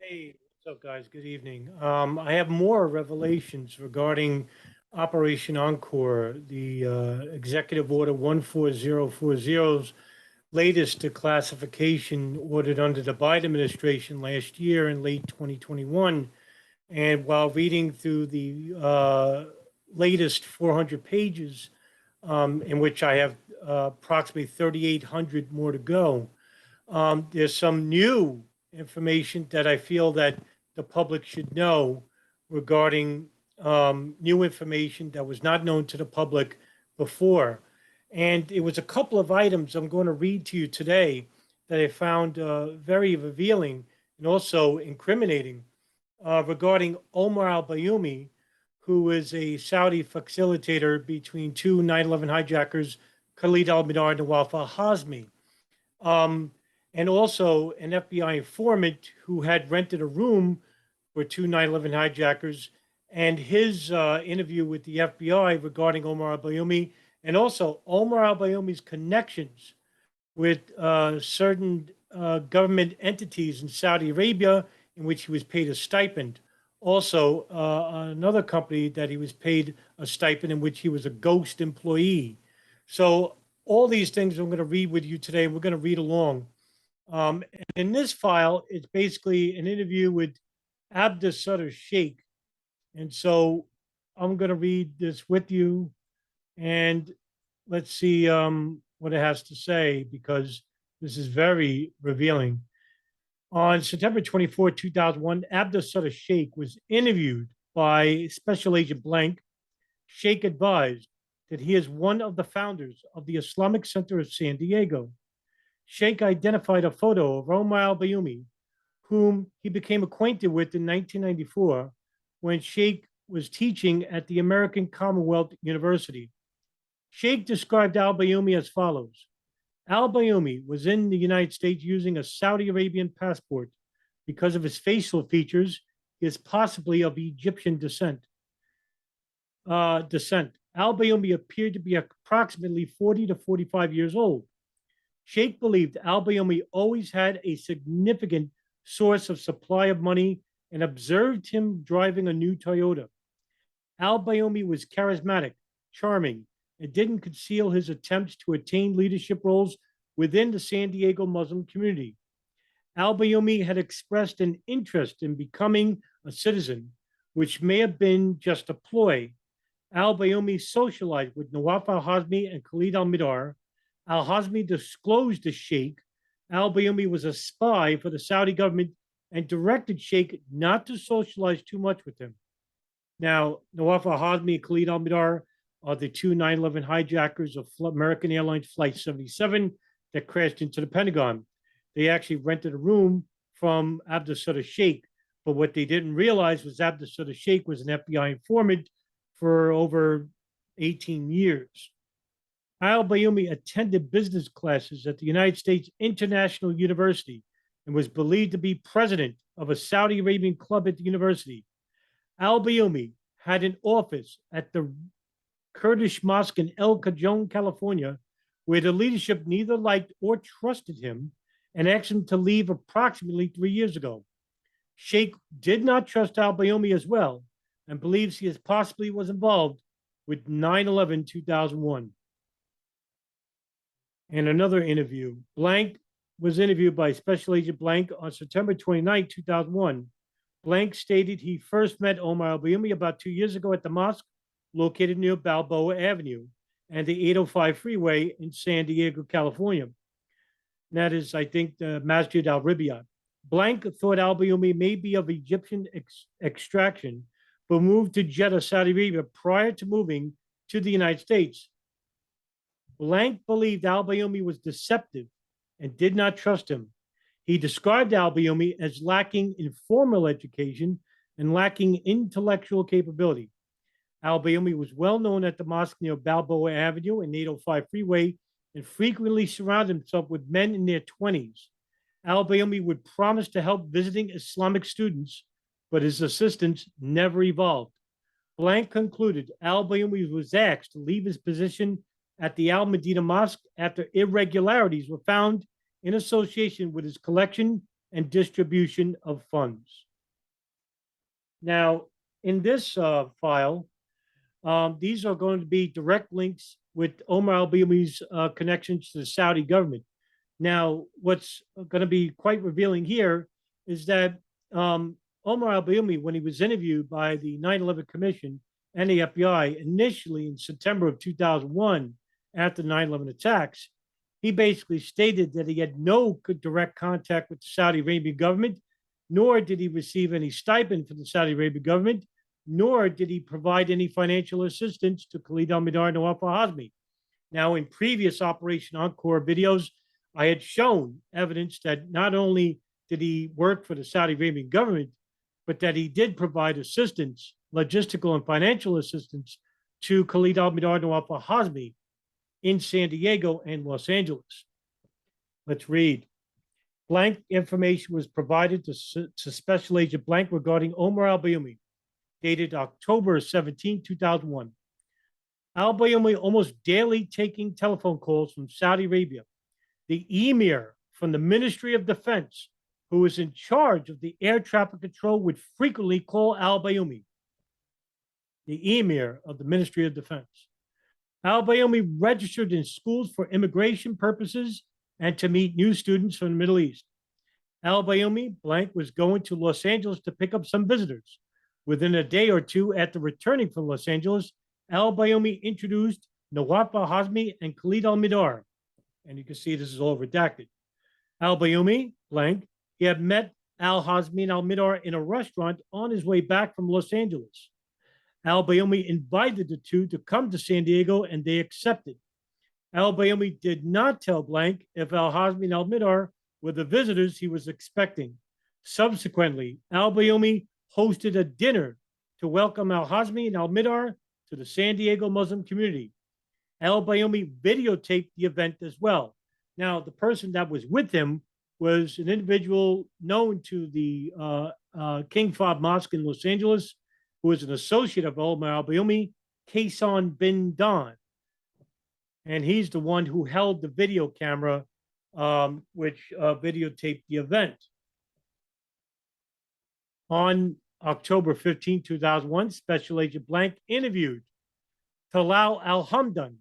Hey, what's up, guys? Good evening. I have more revelations regarding Operation Encore, the Executive Order 14040's latest declassification ordered under the Biden administration last year in late 2021. And while reading through the latest 400 pages, in which I have approximately 3,800 more to go, there's some new information that I feel that the public should know regarding new information that was not known to the public before. And it was a couple of items I'm going to read to you today that I found very revealing and also incriminating regarding Omar al-Bayoumi, who is a Saudi facilitator between two 9/11 hijackers, Khalid al-Mihdhar and Nawaf al-Hazmi. Um, and also an FBI informant who had rented a room for two 9/11 hijackers, and his interview with the FBI regarding Omar al-Bayoumi, and also Omar al-Bayoumi's connections with certain government entities in Saudi Arabia, in which he was paid a stipend. Also, another company that he was paid a stipend, in which he was a ghost employee. So, all these things I'm going to read with you today. We're going to read along. And in this file, it's basically an interview with Abdussattar Shaikh. And so I'm going to read this with you, and let's see what it has to say, because this is very revealing. On September 24, 2001, Abdussattar Shaikh was interviewed by Special Agent Blank. Shaikh advised that he is one of the founders of the Islamic Center of San Diego. Shaikh identified a photo of Omar al-Bayoumi, whom he became acquainted with in 1994 when Shaikh was teaching at the American Commonwealth University. Shaikh described al-Bayoumi as follows. Al-Bayoumi was in the United States using a Saudi Arabian passport. Because of his facial features, he is possibly of Egyptian descent. Al-Bayoumi appeared to be approximately 40 to 45 years old. Shaikh believed al-Bayoumi always had a significant source of supply of money and observed him driving a new Toyota. Al-Bayoumi was charismatic, charming, and didn't conceal his attempts to attain leadership roles within the San Diego Muslim community. Al-Bayoumi had expressed an interest in becoming a citizen, which may have been just a ploy. Al-Bayoumi socialized with Nawaf al-Hazmi and Khalid al-Mihdhar. Al-Hazmi disclosed to Shaikh al-Bayoumi was a spy for the Saudi government and directed Shaikh not to socialize too much with him. Now, Nawaf al-Hazmi and Khalid al-Mihdhar are the two 9/11 hijackers of American Airlines Flight 77 that crashed into the Pentagon. They actually rented a room from Abdussattar Shaikh, but what they didn't realize was Abdussattar Shaikh was an FBI informant for over 18 years. Al-Bayoumi attended business classes at the United States International University and was believed to be president of a Saudi Arabian club at the university. Al-Bayoumi had an office at the Kurdish mosque in El Cajon, California, where the leadership neither liked or trusted him and asked him to leave approximately 3 years ago. Shaikh did not trust al-Bayoumi as well and believes he possibly was involved with 9/11 2001. And another interview. Blank was interviewed by Special Agent Blank on September 29, 2001. Blank stated he first met Omar al-Bayoumi about 2 years ago at the mosque located near Balboa Avenue and the 805 freeway in San Diego, California. That is, I think, the Masjid al-Ribiyat. Blank thought al-Bayoumi may be of Egyptian extraction, but moved to Jeddah, Saudi Arabia prior to moving to the United States. Blank believed al-Bayoumi was deceptive and did not trust him. He described al-Bayoumi as lacking in formal education and lacking intellectual capability. Al-Bayoumi was well known at the mosque near Balboa Avenue and 805 freeway and frequently surrounded himself with men in their 20s. Al-Bayoumi would promise to help visiting Islamic students, but his assistance never evolved. Blank concluded al-Bayoumi was asked to leave his position at the Al-Medina Mosque after irregularities were found in association with his collection and distribution of funds. Now, in this file, these are going to be direct links with Omar al-Bayoumi's connections to the Saudi government. Now, what's going to be quite revealing here is that Omar al-Bayoumi, when he was interviewed by the 9/11 Commission and the FBI initially in September of 2001 after the 9/11 attacks, he basically stated that he had no direct contact with the Saudi Arabian government, nor did he receive any stipend from the Saudi Arabian government, nor did he provide any financial assistance to Khalid al-Mihdhar and Nawaf al-Hazmi. Now, in previous Operation Encore videos, I had shown evidence that not only did he work for the Saudi Arabian government, but that he did provide assistance, logistical and financial assistance, to Khalid al-Mihdhar and Nawaf al-Hazmi in San Diego and Los Angeles. Let's read. Blank information was provided to Special Agent Blank regarding Omar al-Bayoumi, dated October 17, 2001. Al-Bayoumi almost daily taking telephone calls from Saudi Arabia. The emir from the Ministry of Defense, who was in charge of the air traffic control, would frequently call al-Bayoumi. The emir of the Ministry of Defense. Al-Bayoumi registered in schools for immigration purposes and to meet new students from the Middle East. Al-Bayoumi Blank was going to Los Angeles to pick up some visitors. Within a day or two after returning from Los Angeles, al-Bayoumi introduced Nawaf al-Hazmi and Khalid al-Mihdhar. And you can see this is all redacted. Al-Bayoumi Blank, he had met al-Hazmi and al-Mihdhar in a restaurant on his way back from Los Angeles. Al-Bayoumi invited the two to come to San Diego, and they accepted. Al-Bayoumi did not tell Blank if al-Hazmi and al-Mihdhar were the visitors he was expecting. Subsequently, al-Bayoumi hosted a dinner to welcome al-Hazmi and al-Mihdhar to the San Diego Muslim community. Al-Bayoumi videotaped the event as well. Now, the person that was with him was an individual known to the King Fahd Mosque in Los Angeles, who was an associate of Omar al-Bayoumi, Kaysan bin Don. And he's the one who held the video camera, which videotaped the event. On October 15, 2001, Special Agent Blank interviewed Dallah al-Hamdan,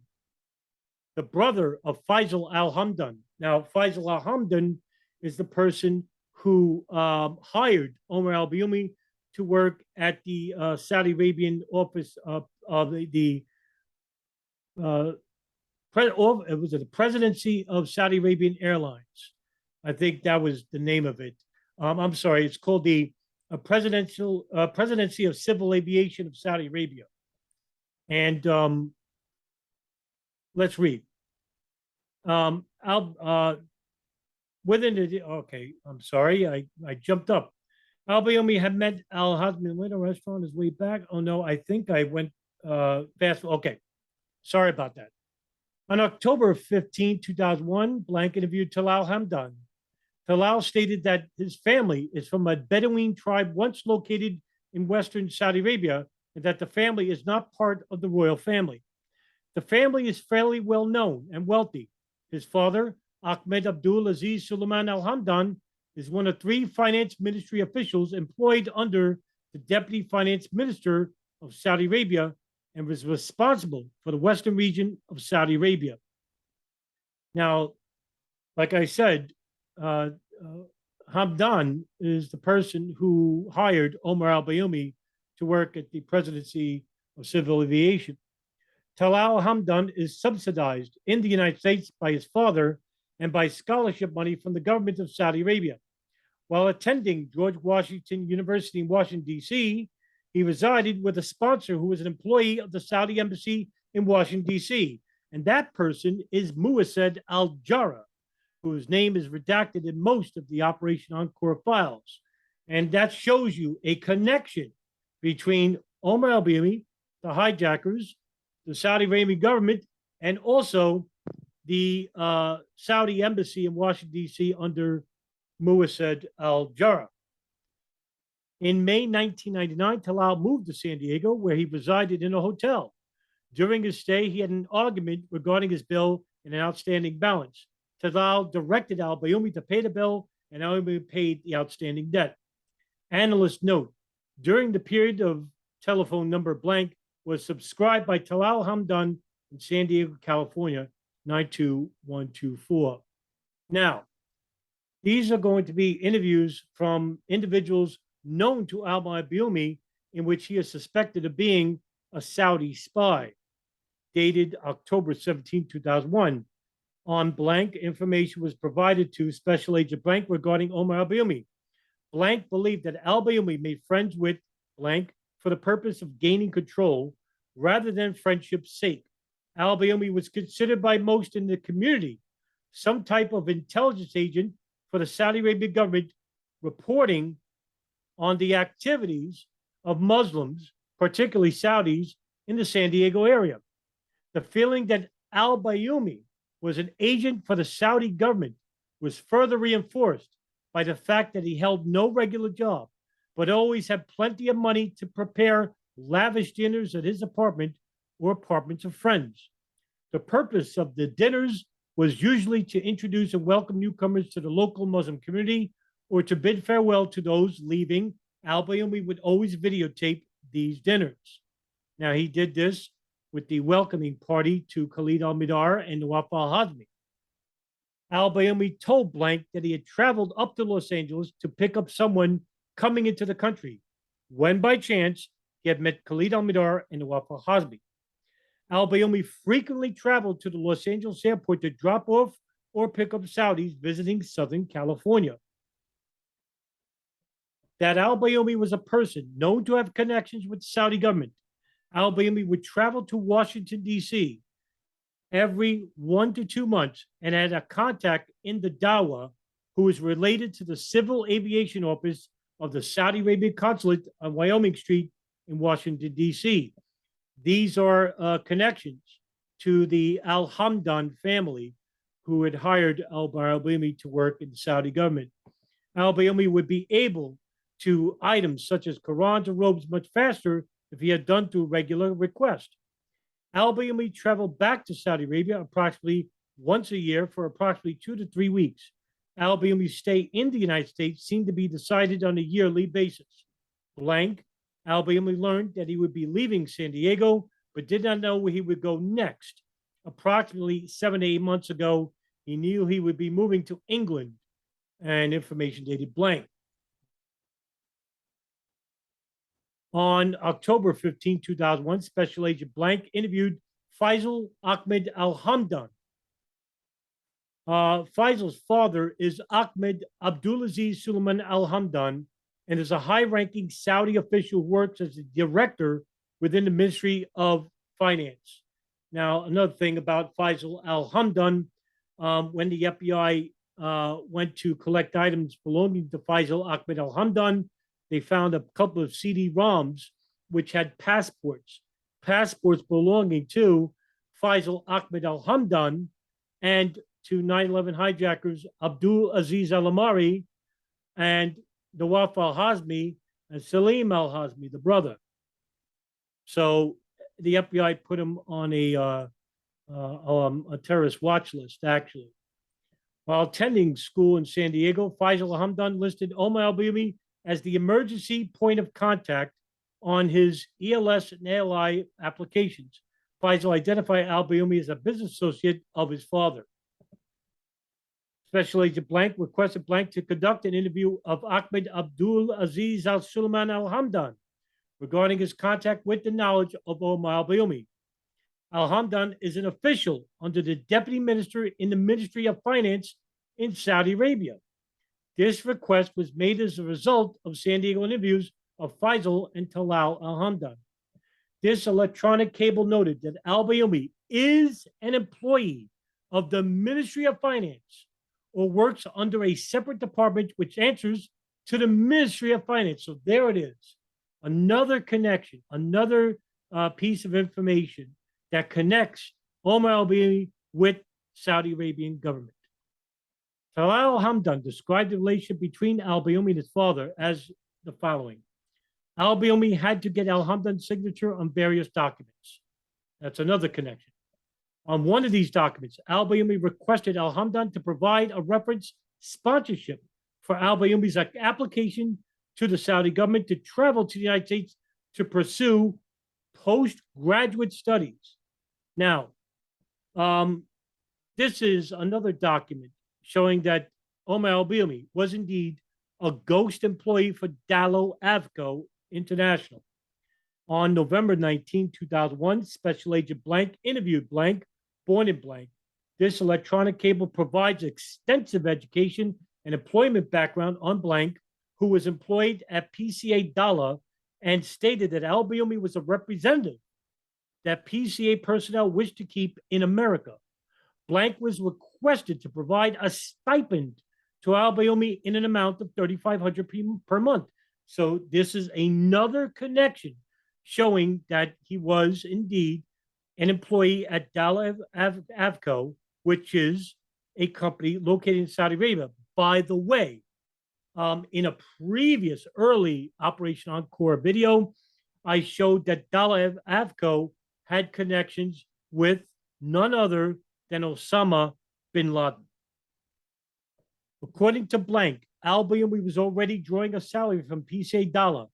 the brother of Faisal al-Hamdan. Now, Faisal al-Hamdan is the person who hired Omar al-Bayoumi to work at the Saudi Arabian office of the Presidency of Saudi Arabian Airlines. I think that was the name of it. I'm sorry, it's called the Presidency of Civil Aviation of Saudi Arabia. And let's read. Okay, I'm sorry, I jumped up. Al-Bayoumi had met al-Hazmi in a restaurant on his way back. Oh no, I think I went fast. Okay, sorry about that. On October 15, 2001, Blank interviewed Dallah al-Hamdan. Dallah stated that his family is from a Bedouin tribe once located in Western Saudi Arabia, and that the family is not part of the royal family. The family is fairly well known and wealthy. His father, Ahmed Abdul Aziz Suleiman al-Hamdan, is one of 3 finance ministry officials employed under the deputy finance minister of Saudi Arabia, and was responsible for the western region of Saudi Arabia. Now, like I said, Hamdan is the person who hired Omar al-Bayoumi to work at the Presidency of Civil Aviation. Dallah al-Hamdan is subsidized in the United States by his father and by scholarship money from the government of Saudi Arabia. While attending George Washington University in Washington, D.C., he resided with a sponsor who was an employee of the Saudi embassy in Washington, D.C., and that person is Muassed al-Jarrah, whose name is redacted in most of the Operation Encore files. And that shows you a connection between Omar al-Bayoumi, the hijackers, the Saudi Arabian government, and also the Saudi embassy in Washington, D.C. under Muassed al-Jarrah. In May 1999, Dallah moved to San Diego, where he resided in a hotel. During his stay, he had an argument regarding his bill and an outstanding balance. Dallah directed al-Bayoumi to pay the bill and al-Bayoumi paid the outstanding debt. Analysts note, during the period of telephone number blank was subscribed by Talal Hamdan in San Diego, California, 92124. Now, these are going to be interviews from individuals known to al-Bayoumi in which he is suspected of being a Saudi spy, dated October 17, 2001. On blank, information was provided to Special Agent Blank regarding Omar al-Bayoumi. Blank believed that al-Bayoumi made friends with blank for the purpose of gaining control rather than friendship's sake. Al-Bayoumi was considered by most in the community some type of intelligence agent for the Saudi Arabian government, reporting on the activities of Muslims, particularly Saudis, in the San Diego area. The feeling that al-Bayoumi was an agent for the Saudi government was further reinforced by the fact that he held no regular job, but always had plenty of money to prepare lavish dinners at his apartment or apartments of friends. The purpose of the dinners was usually to introduce and welcome newcomers to the local Muslim community or to bid farewell to those leaving. Al-Bayoumi would always videotape these dinners. Now, he did this with the welcoming party to Khalid al-Mihdhar and Nawaf al-Hazmi. Al-Bayoumi told Blank that he had traveled up to Los Angeles to pick up someone coming into the country, when by chance he had met Khalid al-Mihdhar and Nawaf al-Hazmi. Al-Bayoumi frequently traveled to the Los Angeles airport to drop off or pick up Saudis visiting Southern California. That al-Bayoumi was a person known to have connections with the Saudi government. Al-Bayoumi would travel to Washington, D.C. every 1 to 2 months and had a contact in the Dawah who was related to the Civil Aviation Office of the Saudi Arabian Consulate on Wyoming Street in Washington, D.C. These are connections to the al-Hamdan family who had hired al-Bayoumi to work in the Saudi government. Al-Bayoumi would be able to items such as Qurans or robes much faster if he had done through regular request. Al-Bayoumi traveled back to Saudi Arabia approximately once a year for approximately 2 to 3 weeks. Al-Bayoumi's stay in the United States seemed to be decided on a yearly basis. Blank, al-Bayoumi learned that he would be leaving San Diego, but did not know where he would go next. Approximately 7 to 8 months ago, he knew he would be moving to England, and information dated blank. On October 15, 2001, Special Agent Blank interviewed Faisal Ahmed al-Hamdan. Faisal's father is Ahmed Abdulaziz Suleiman al-Hamdan and is a high-ranking Saudi official who works as a director within the Ministry of Finance. Now, another thing about Faisal al-Hamdan, when the FBI went to collect items belonging to Faisal Ahmed al-Hamdan, they found a couple of CD-ROMs which had passports belonging to Faisal Ahmed al-Hamdan and to 9/11 hijackers Abdul Aziz al-Amari and Nawaf al-Hazmi and Salim al-Hazmi, the brother. So the FBI put him on a terrorist watch list, actually. While attending school in San Diego, Faisal al-Hamdan listed Omar al-Bayoumi as the emergency point of contact on his ELS and ALI applications. Faisal identified al-Bayoumi as a business associate of his father. Special Agent Blank requested Blank to conduct an interview of Ahmed Abdul Aziz al-Suleiman al-Hamdan regarding his contact with the knowledge of Omar al-Bayoumi. Al-Hamdan is an official under the deputy minister in the Ministry of Finance in Saudi Arabia. This request was made as a result of San Diego interviews of Faisal and Talal al-Hamdan. This electronic cable noted that al-Bayoumi is an employee of the Ministry of Finance or works under a separate department which answers to the Ministry of Finance. So there it is. Another connection, another piece of information that connects Omar al-Bayoumi with Saudi Arabian government. Talal al-Hamdan described the relationship between al-Bayoumi and his father as the following. Al-Bayoumi had to get al-Hamdan's signature on various documents. That's another connection. On one of these documents, al-Bayoumi requested al-Hamdan to provide a reference sponsorship for al-Bayoumy's application to the Saudi government to travel to the United States to pursue postgraduate studies. Now, this is another document showing that Omar al-Bayoumi was indeed a ghost employee for Dallah Avco International. On November 19, 2001, Special Agent Blank interviewed Blank, born in Blank. This electronic cable provides extensive education and employment background on Blank, who was employed at PCA Dallah, and stated that al-Bayoumi was a representative that PCA personnel wished to keep in America. Blank was requested to provide a stipend to al-Bayoumi in an amount of $3,500 per month. So this is another connection showing that he was indeed an employee at Dallah Avco, which is a company located in Saudi Arabia. By the way, in a previous early Operation Encore video, I showed that Dallah Avco had connections with none other than Osama bin Laden. According to Blank, al-Bayoumi was already drawing a salary from PCA Dallah.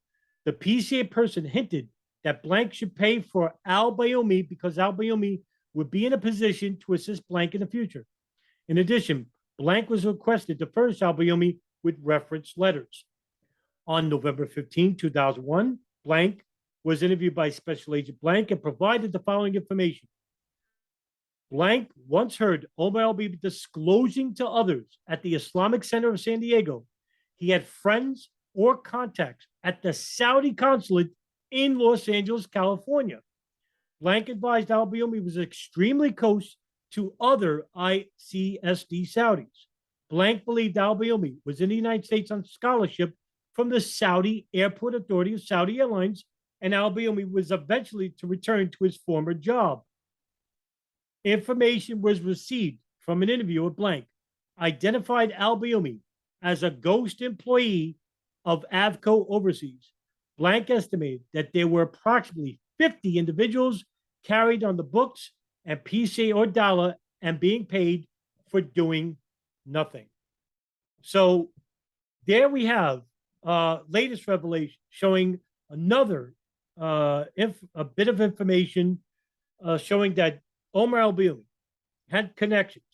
The PCA person hinted that Blank should pay for al-Bayoumi because al-Bayoumi would be in a position to assist Blank in the future. In addition, Blank was requested to furnish al-Bayoumi with reference letters. On November 15, 2001, Blank was interviewed by Special Agent Blank and provided the following information. Blank once heard Omar al-Bayoumi disclosing to others at the Islamic Center of San Diego he had friends or contacts at the Saudi consulate in Los Angeles, California. Blank advised al-Bayoumi was extremely close to other ICSD Saudis. Blank believed al-Bayoumi was in the United States on scholarship from the Saudi Airport Authority of Saudi Airlines, and al-Bayoumi was eventually to return to his former job. Information was received from an interview with Blank, identified al-Bayoumi as a ghost employee of Avco Overseas. Blank estimated that there were approximately 50 individuals carried on the books at PCA or Dallah and being paid for doing nothing. So there we have latest revelation showing another a bit of information showing that Omar al-Bayoumi had connections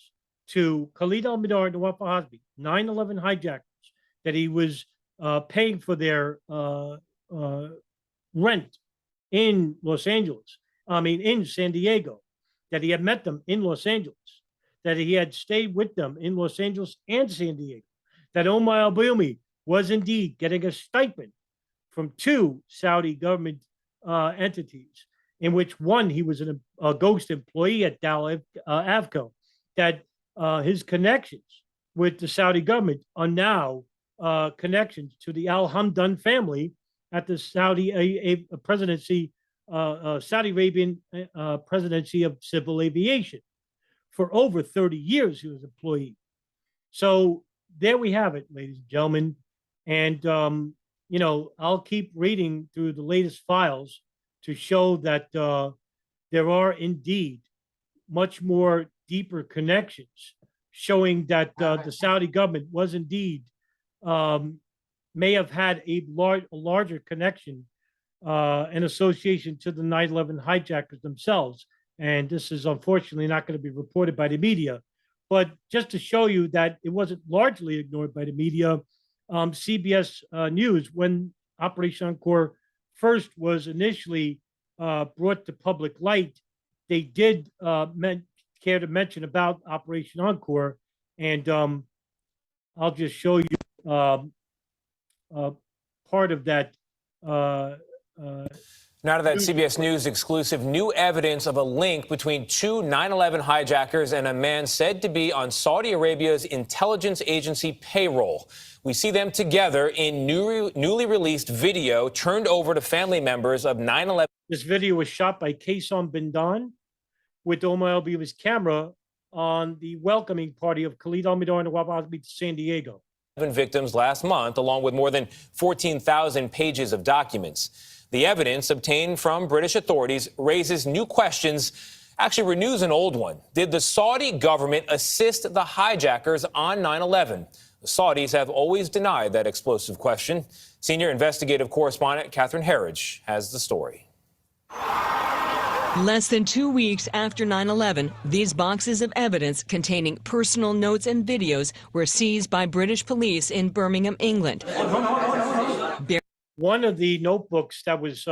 to Khalid al-Mihdhar and Nawaf al-Hazmi, 9/11 hijackers, that he was paying for their rent in Los Angeles, in San Diego, that he had met them in Los Angeles, that he had stayed with them in Los Angeles and San Diego, that Omar al-Bayoumi was indeed getting a stipend from two Saudi government entities, in which one, he was a ghost employee at Dallah Avco, that his connections with the Saudi government are now connections to the al-Hamdan family at the Saudi presidency, Saudi Arabian presidency of civil aviation. For over 30 years, he was an employee. So there we have it, ladies and gentlemen. And, I'll keep reading through the latest files to show that there are indeed much more deeper connections showing that the Saudi government was indeed may have had a larger connection and association to the 9/11 hijackers themselves. And this is unfortunately not going to be reported by the media. But just to show you that it wasn't largely ignored by the media, CBS News, when Operation Encore first was initially brought to public light, they did care to mention about Operation Encore. And I'll just show you part of that. Now to that CBS News exclusive, new evidence of a link between two 9/11 hijackers and a man said to be on Saudi Arabia's intelligence agency payroll. We see them together in newly released video turned over to family members of 9/11. This video was shot by Kaysam Bindan with Omar al-Bayoumy's camera on the welcoming party of Khalid al-Mihdhar and Nawaf al-Hazmi to San Diego. Victims last month, along with more than 14,000 pages of documents. The evidence obtained from British authorities raises new questions, actually renews an old one. Did the Saudi government assist the hijackers on 9/11? The Saudis have always denied that explosive question. Senior investigative correspondent Catherine Herridge has the story. Less than 2 weeks after 9/11, these boxes of evidence containing personal notes and videos were seized by British police in Birmingham, England. One of the notebooks that was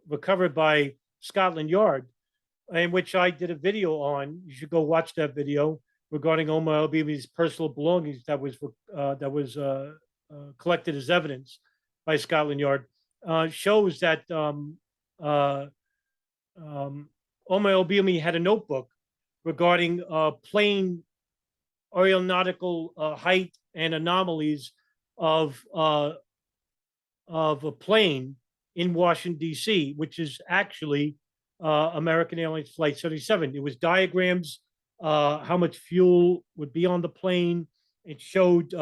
recovered by Scotland Yard, in which I did a video on, you should go watch that video, regarding Omar al-Bayoumy's personal belongings that was collected as evidence by Scotland Yard, shows that Omar al-Bayoumi had a notebook regarding plane aeronautical height and anomalies of a plane in Washington, D.C., which is actually American Airlines Flight 77. It was diagrams, how much fuel would be on the plane. It showed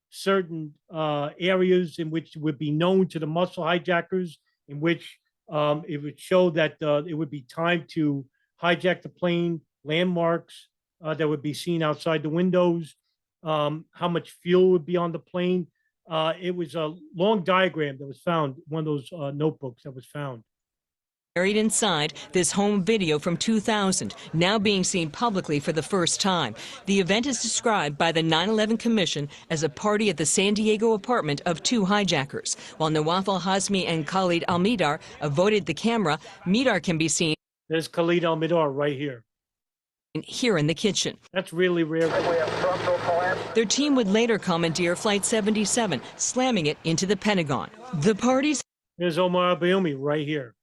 certain areas in which it would be known to the muscle hijackers, in which it would show that it would be time to hijack the plane, landmarks that would be seen outside the windows, how much fuel would be on the plane. It was a long diagram that was found, one of those notebooks that was found. Buried inside this home video from 2000, now being seen publicly for the first time. The event is described by the 9/11 Commission as a party at the San Diego apartment of two hijackers. While Nawaf al-Hazmi and Khalid al-Mihdhar avoided the camera, Mihdhar can be seen. There's Khalid al-Mihdhar right here. Here in the kitchen. That's really rare. Their team would later commandeer Flight 77, slamming it into the Pentagon. The party's There's Omar al-Bayoumi right here.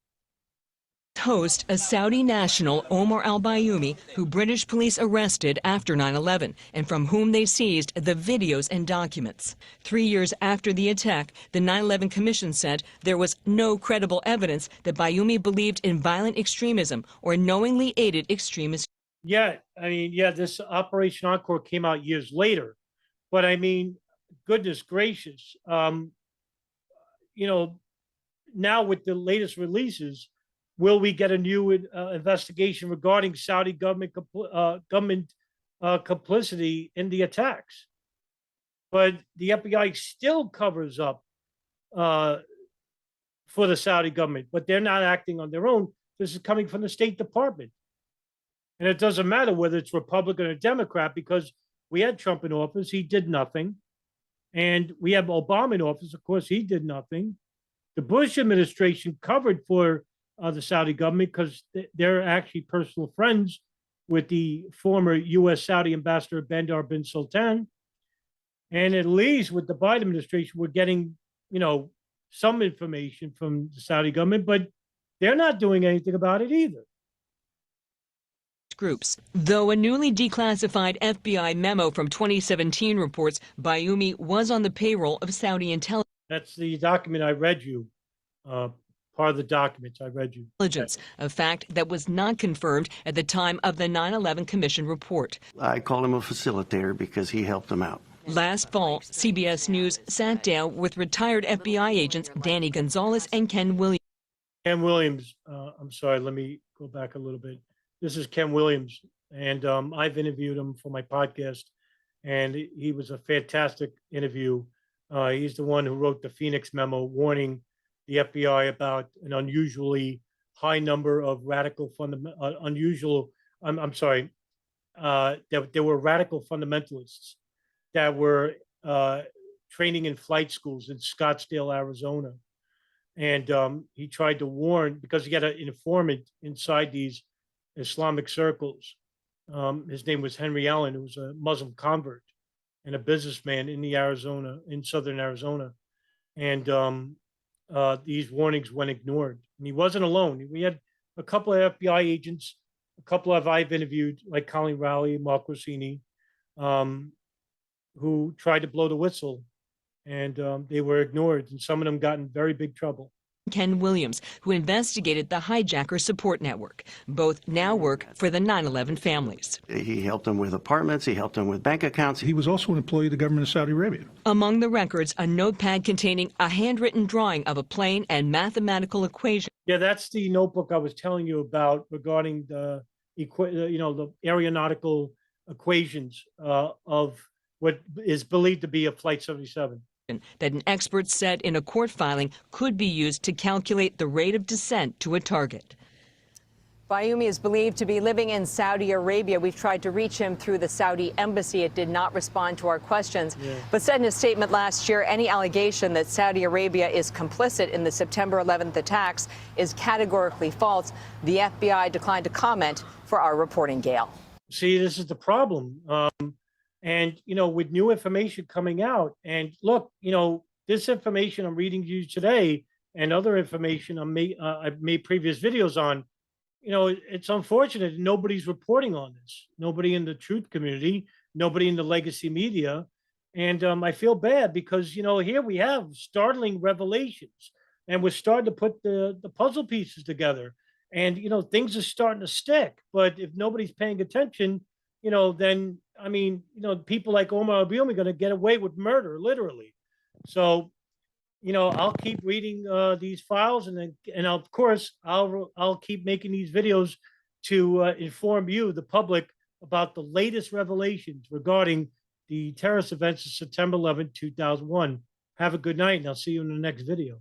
Host, a Saudi national, Omar al-Bayoumi, who British police arrested after 9/11 and from whom they seized the videos and documents. 3 years after the attack, the 9/11 Commission said there was no credible evidence that Bayoumi believed in violent extremism or knowingly aided extremist. Yeah, I mean, yeah, this Operation Encore came out years later, but I mean, goodness gracious, now with the latest releases, will we get a new investigation regarding Saudi government complicity in the attacks? But the FBI still covers up for the Saudi government, but they're not acting on their own. This is coming from the State Department. And it doesn't matter whether it's Republican or Democrat, because we had Trump in office, he did nothing. And we have Obama in office, of course, he did nothing. The Bush administration covered for the Saudi government because they're actually personal friends with the former U.S. Saudi ambassador Bandar bin Sultan. And at least with the Biden administration, we're getting, some information from the Saudi government, but they're not doing anything about it either. Groups. Though a newly declassified FBI memo from 2017 reports Bayoumi was on the payroll of Saudi intelligence. That's the document I read you. Part of the documents I read you. Intelligence, a fact that was not confirmed at the time of the 9/11 Commission report. I call him a facilitator because he helped them out. Last fall, CBS News sat down with retired FBI agents Danny Gonzalez and Ken Williams. Ken Williams, I'm sorry, let me go back a little bit. This is Ken Williams, and I've interviewed him for my podcast, and he was a fantastic interview. He's the one who wrote the Phoenix memo warning the FBI about an unusually high number of radical there were radical fundamentalists that were training in flight schools in Scottsdale, Arizona. And he tried to warn, because he had an informant inside these Islamic circles. His name was Henry Allen, who was a Muslim convert and a businessman in southern Arizona. And these warnings went ignored. And he wasn't alone. We had a couple of FBI agents, a couple of I've interviewed, like Colin Rowley, Mark Rossini, who tried to blow the whistle, and they were ignored. And some of them got in very big trouble. Ken Williams, who investigated the hijacker support network. Both now work for the 9/11 families. He helped them with apartments. He helped them with bank accounts. He was also an employee of the government of Saudi Arabia. Among the records, a notepad containing a handwritten drawing of a plane and mathematical equation. Yeah, that's the notebook I was telling you about regarding the aeronautical equations of what is believed to be a Flight 77. That an expert said in a court filing could be used to calculate the rate of descent to a target. Bayoumi is believed to be living in Saudi Arabia. We've tried to reach him through the Saudi embassy. It did not respond to our questions, but said in a statement last year, any allegation that Saudi Arabia is complicit in the September 11th attacks is categorically false. The FBI declined to comment for our reporting, Gail. See, this is the problem. And, you know, with new information coming out, and look, you know, this information I'm reading to you today and other information I've made previous videos on, you know, it's unfortunate nobody's reporting on this. Nobody in the truth community, nobody in the legacy media. And I feel bad because, you know, here we have startling revelations and we're starting to put the puzzle pieces together. And, you know, things are starting to stick. But if nobody's paying attention, you know, then, I mean, you know, people like Omar al-Bayoumi are going to get away with murder, literally. So, you know, I'll keep reading these files, and of course, I'll keep making these videos to inform you, the public, about the latest revelations regarding the terrorist events of September 11, 2001. Have a good night, and I'll see you in the next video.